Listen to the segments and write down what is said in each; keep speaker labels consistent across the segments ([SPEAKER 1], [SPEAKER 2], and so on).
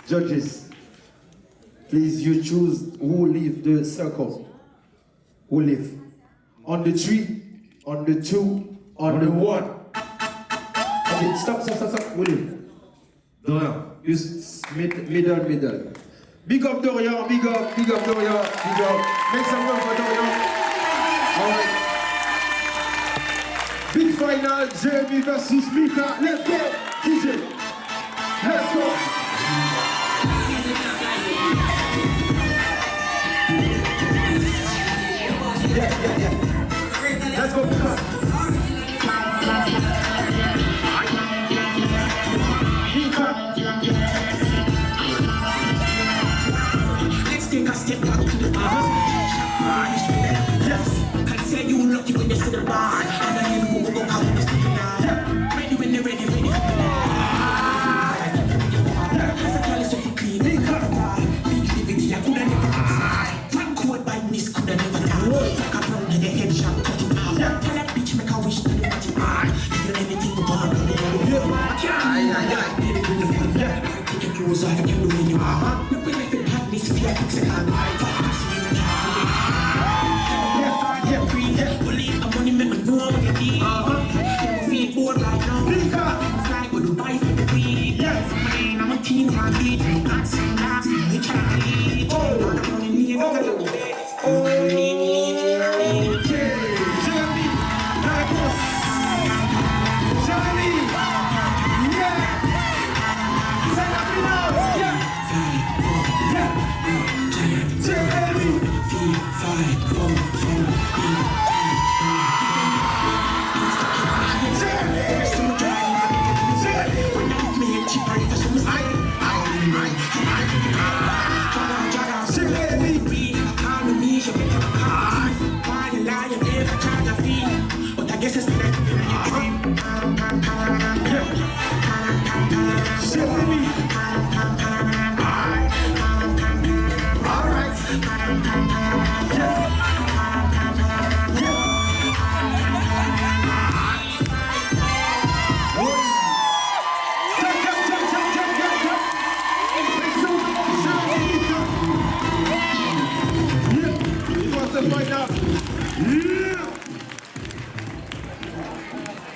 [SPEAKER 1] Judges, please you choose who leave the circle. Who leave? On the 3, on the 2, on the 1. Okay, stop. Who leave? Dorian. You middle. Big up Dorian, big up Dorian, big up. Make some noise for Dorian. Alright. Big final, Jeremy versus Miha. Let's go, DJ. Let's go. Yeah. Let's go, Miha.
[SPEAKER 2] Let's take a step back to the past. Yes, can say you lucky when they see the bar, and I never go out when they see the bar. Ready when they're ready for the bar. As a palace of a clean, big living, I could have never done. One quote by Miss could have never done. Fuck up on the head shot, cut it out. Tell that bitch make a wish to the body bar. Do anything about it. I can't get it in the front. Take your clothes off, I can't do it anymore. Look when they had this fear, fix it on my believe the money make me know what you need. Never feel bored right now. Fly with the wife and the queen. Man, I'm a king on beat. Not saying that we can't leave. Not the money need no help.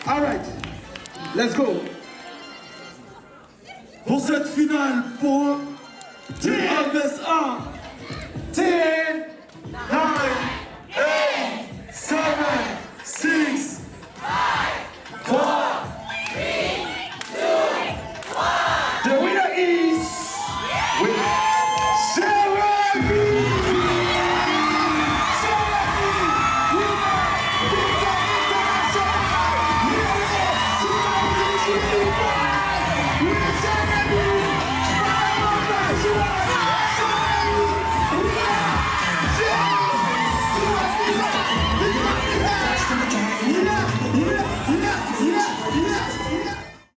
[SPEAKER 1] All right, let's go.
[SPEAKER 3] Pour cette finale pour TMSA.